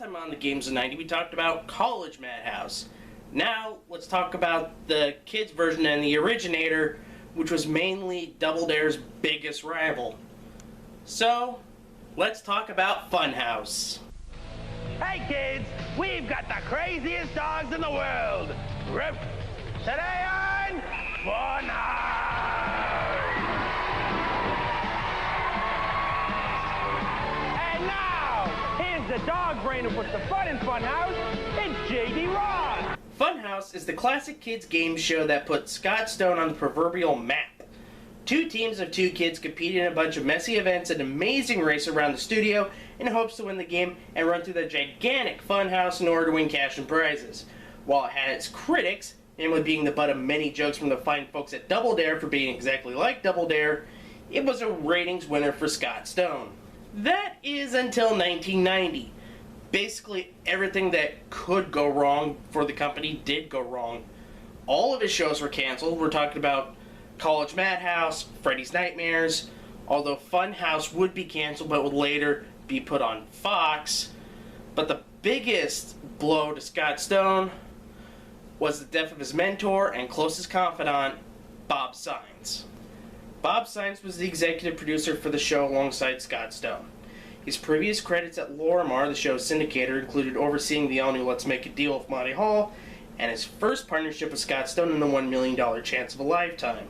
time on the Games of 90, we talked about College Madhouse. Now, let's talk about the kids' version and the originator, which was mainly Double Dare's biggest rival. So, let's talk about Funhouse. Hey kids, we've got the craziest dogs in the world. Rip. Today on Funhouse. And now, here's the dog brain who puts the fun in Funhouse. It's J.D. Ross. Funhouse is the classic kids game show that put Scott Stone on the proverbial map. Two teams of two kids compete in a bunch of messy events and an amazing race around the studio in hopes to win the game and run through the gigantic Funhouse in order to win cash and prizes. While it had its critics, namely being the butt of many jokes from the fine folks at Double Dare for being exactly like Double Dare, it was a ratings winner for Scott Stone. That is until 1990. Basically everything that could go wrong for the company did go wrong. All of his shows were canceled. We're talking about College Madhouse, Freddy's Nightmares, although Funhouse would be canceled but would later be put on Fox. But the biggest blow to Scott Stone was the death of his mentor and closest confidant, Bob Synes. Bob Synes was the executive producer for the show alongside Scott Stone. His previous credits at Lorimar, the show's syndicator, included overseeing the all-new Let's Make a Deal with Monty Hall, and his first partnership with Scott Stone in the $1 million Chance of a Lifetime.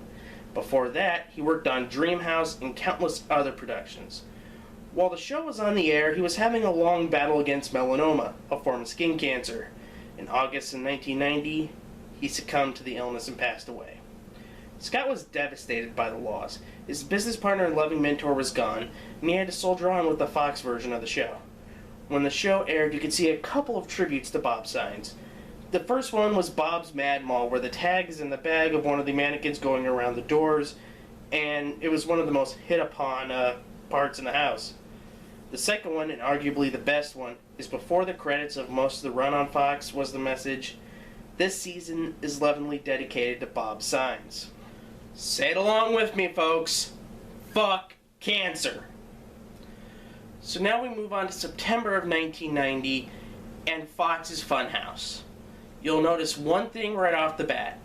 Before that, he worked on Dreamhouse and countless other productions. While the show was on the air, he was having a long battle against melanoma, a form of skin cancer. In August of 1990, he succumbed to the illness and passed away. Scott was devastated by the loss. His business partner and loving mentor was gone, and he had to soldier on with the Fox version of the show. When the show aired, you could see a couple of tributes to Bob Synes. The first one was Bob's Mad Mall, where the tag is in the bag of one of the mannequins going around the doors, and it was one of the most hit upon parts in the house. The second one, and arguably the best one, is before the credits of most of the run on Fox was the message, "This season is lovingly dedicated to Bob Synes." Say it along with me, folks. Fuck cancer. So now we move on to September of 1990 and Fox's Funhouse. You'll notice one thing right off the bat.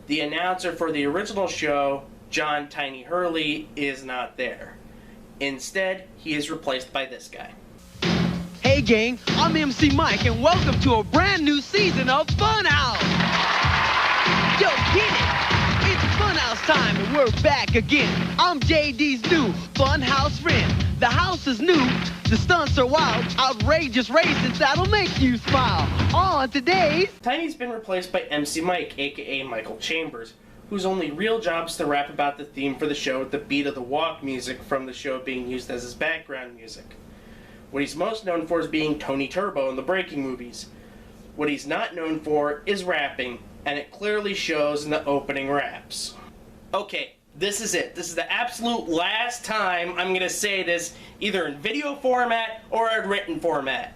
The announcer for the original show, John Tiny Hurley, is not there. Instead, he is replaced by this guy. Hey gang, I'm MC Mike and welcome to a brand new season of Funhouse! Yo, get it! It's Funhouse time and we're back again. I'm JD's new Funhouse friend. The house is new, the stunts are wild, outrageous races that'll make you smile. On today's... Tiny's been replaced by MC Mike, aka Michael Chambers, whose only real job is to rap about the theme for the show with the beat of the walk music from the show being used as his background music. What he's most known for is being Tony Turbo in the Breaking movies. What he's not known for is rapping, and it clearly shows in the opening raps. Okay, this is it. This is the absolute last time I'm going to say this, either in video format or in written format.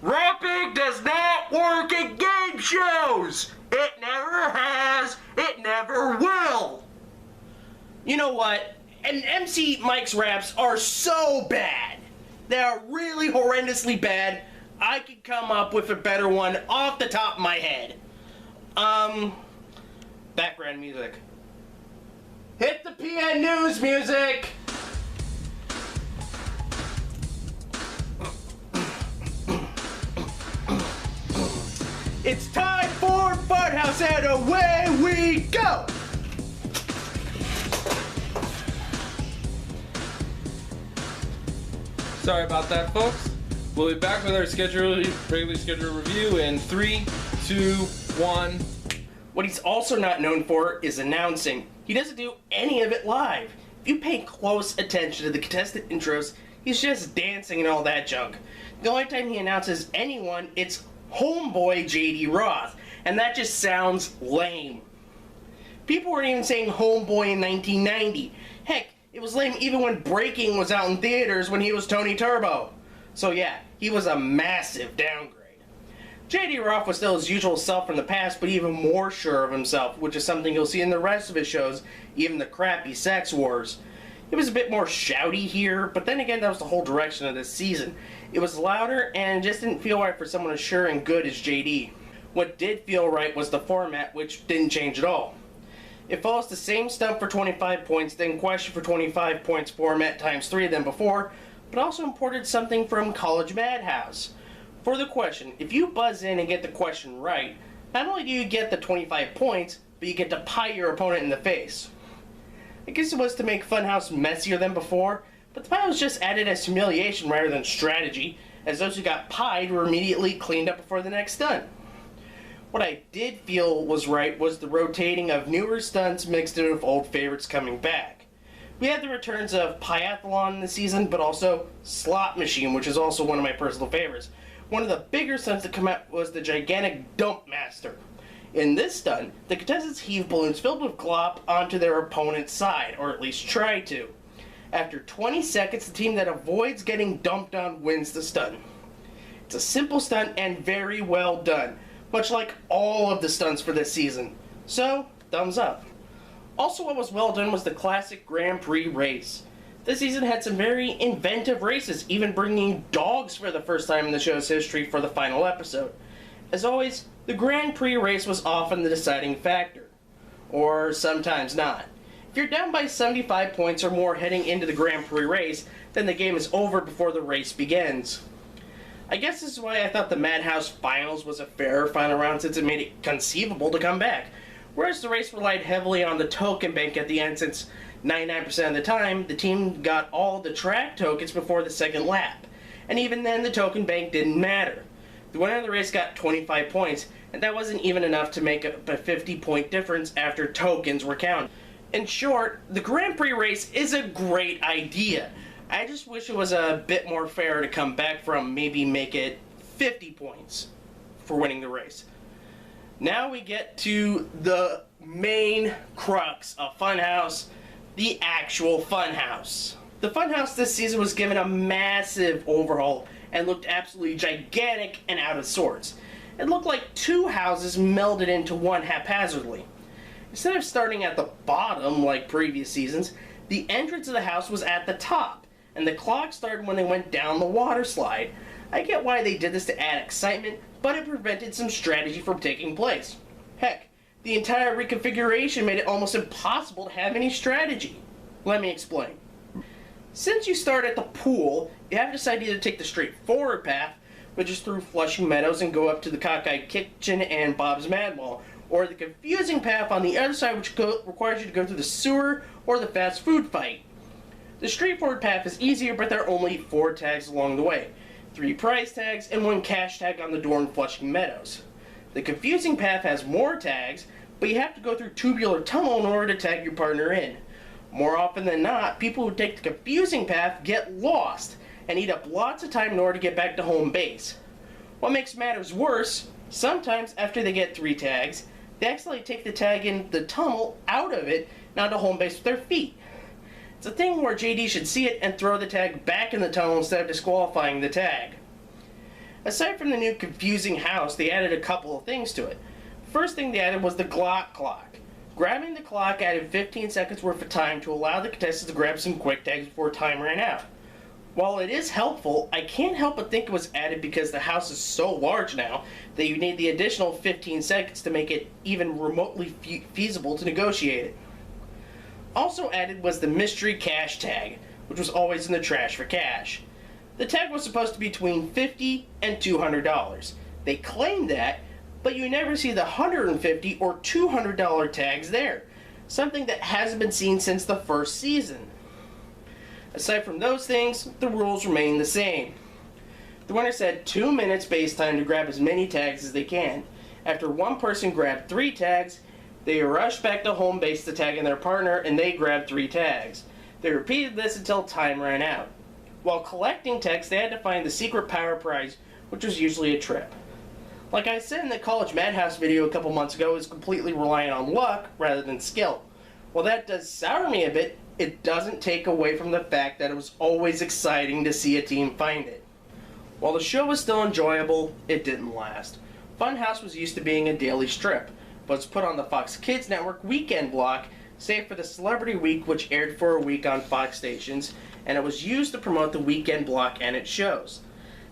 Rapping does not work in game shows! It never has, it never will! You know what? And MC Mike's raps are so bad. They are really horrendously bad. I could come up with a better one off the top of my head. Background music. Hit the PN News music! It's time for Funhouse and away we go! Sorry about that, folks. We'll be back with our regularly scheduled review in 3, 2, 1. What he's also not known for is announcing. He doesn't do any of it live. If you pay close attention to the contestant intros, he's just dancing and all that junk. The only time he announces anyone, it's homeboy J.D. Roth, and that just sounds lame. People weren't even saying homeboy in 1990. Heck, it was lame even when Breaking was out in theaters when he was Tony Turbo. So yeah, he was a massive downgrade. J.D. Roth was still his usual self from the past, but even more sure of himself, which is something you'll see in the rest of his shows, even the crappy Sex Wars. It was a bit more shouty here, but then again, that was the whole direction of this season. It was louder and just didn't feel right for someone as sure and good as JD. What did feel right was the format, which didn't change at all. It follows the same stump for 25 points, then question for 25 points format times 3 than before, but also imported something from College Madhouse. For the question, if you buzz in and get the question right, not only do you get the 25 points, but you get to pie your opponent in the face. I guess it was to make Funhouse messier than before, but the pie was just added as humiliation rather than strategy, as those who got pied were immediately cleaned up before the next stunt. What I did feel was right was the rotating of newer stunts mixed in with old favorites coming back. We had the returns of Piathlon in the season, but also Slot Machine, which is also one of my personal favorites. One of the bigger stunts that come out was the gigantic Dump Master. In this stunt, the contestants heave balloons filled with glop onto their opponent's side, or at least try to. After 20 seconds, the team that avoids getting dumped on wins the stunt. It's a simple stunt and very well done, much like all of the stunts for this season. So, thumbs up. Also, what was well done was the classic Grand Prix race. This season had some very inventive races, even bringing dogs for the first time in the show's history for the final episode. As always, the Grand Prix race was often the deciding factor. Or sometimes not. If you're down by 75 points or more heading into the Grand Prix race, then the game is over before the race begins. I guess this is why I thought the Madhouse Finals was a fairer final round, since it made it conceivable to come back. Whereas the race relied heavily on the token bank at the end, since 99% of the time, the team got all the track tokens before the second lap. And even then, the token bank didn't matter. The winner of the race got 25 points, and that wasn't even enough to make up a 50-point difference after tokens were counted. In short, the Grand Prix race is a great idea. I just wish it was a bit more fair to come back from, maybe make it 50 points for winning the race. Now we get to the main crux of Funhouse, the actual Funhouse. The Funhouse this season was given a massive overhaul and looked absolutely gigantic and out of sorts. It looked like two houses melded into one haphazardly. Instead of starting at the bottom like previous seasons, the entrance of the house was at the top, and the clock started when they went down the water slide. I get why they did this to add excitement, but it prevented some strategy from taking place. Heck, the entire reconfiguration made it almost impossible to have any strategy. Let me explain. Since you start at the pool, you have to decide either to take the straightforward path, which is through Flushing Meadows and go up to the Cockeyed Kitchen and Bob's Mad Mall, or the confusing path on the other side, which requires you to go through the sewer or the fast food fight. The straightforward path is easier, but there are only 4 tags along the way. 3 prize tags and 1 cash tag on the door in Flushing Meadows. The confusing path has more tags, but you have to go through Tubular Tunnel in order to tag your partner in. More often than not, people who take the confusing path get lost and eat up lots of time in order to get back to home base. What makes matters worse, sometimes after they get 3 tags, they accidentally take the tag in the tunnel out of it and onto home base with their feet. It's a thing where JD should see it and throw the tag back in the tunnel instead of disqualifying the tag. Aside from the new confusing house, they added a couple of things to it. First thing they added was the Glock clock. Grabbing the clock added 15 seconds worth of time to allow the contestants to grab some quick tags before time ran out. While it is helpful, I can't help but think it was added because the house is so large now that you need the additional 15 seconds to make it even remotely feasible to negotiate it. Also added was the mystery cash tag, which was always in the trash for cash. The tag was supposed to be between $50 and $200. They claimed that, but you never see the $150 or $200 tags there, something that hasn't been seen since the first season. Aside from those things, the rules remain the same. The winners had 2 minutes base time to grab as many tags as they can. After one person grabbed 3 tags, they rushed back to home base to tag in their partner and they grabbed 3 tags. They repeated this until time ran out. While collecting tags, they had to find the secret power prize, which was usually a trip. Like I said in the College Madhouse video a couple months ago, it's completely reliant on luck rather than skill. While that does sour me a bit, it doesn't take away from the fact that it was always exciting to see a team find it. While the show was still enjoyable, it didn't last. Funhouse was used to being a daily strip, but was put on the Fox Kids Network weekend block save for the Celebrity Week, which aired for a week on Fox stations, and it was used to promote the weekend block and its shows.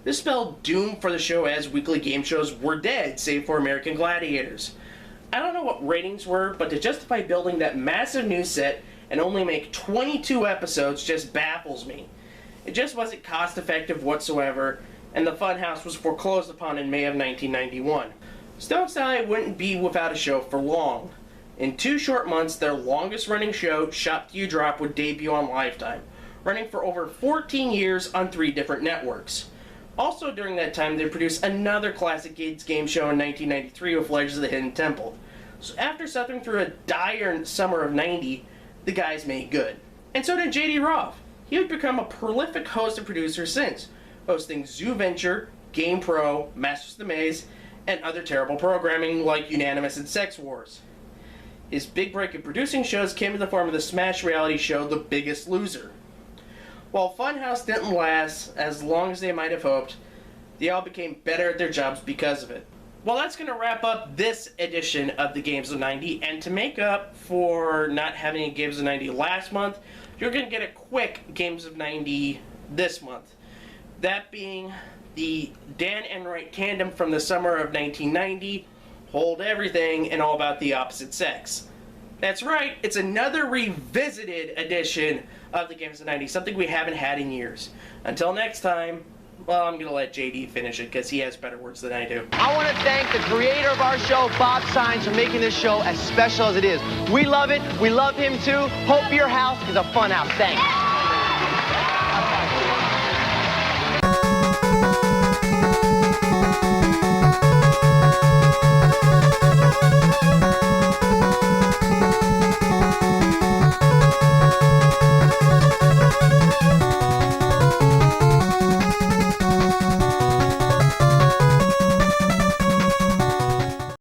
This spelled doom for the show, as weekly game shows were dead, save for American Gladiators. I don't know what ratings were, but to justify building that massive new set and only make 22 episodes just baffles me. It just wasn't cost effective whatsoever, and the Funhouse was foreclosed upon in May of 1991. Stone Sally wouldn't be without a show for long. In 2 short months, their longest running show, Shop Till You Drop, would debut on Lifetime, running for over 14 years on 3 different networks. Also during that time, they produced another classic kids game show in 1993 with Legends of the Hidden Temple. So after suffering through a dire summer of 90, the guys made good. And so did J.D. Roth. He would become a prolific host and producer since, hosting Zoo Venture, Game Pro, Masters of the Maze, and other terrible programming like Unanimous and Sex Wars. His big break in producing shows came in the form of the smash reality show The Biggest Loser. While Funhouse didn't last as long as they might have hoped, they all became better at their jobs because of it. Well, that's going to wrap up this edition of the Games of 90, and to make up for not having a Games of 90 last month, you're going to get a quick Games of 90 this month. That being the Dan Enright tandem from the summer of 1990, Hold Everything, and All About the Opposite Sex. That's right, it's another revisited edition of the Games of 90, something we haven't had in years. Until next time, well, I'm going to let JD finish it because he has better words than I do. I want to thank the creator of our show, Bob Synes, for making this show as special as it is. We love it. We love him too. Hope your house is a fun house. Thanks.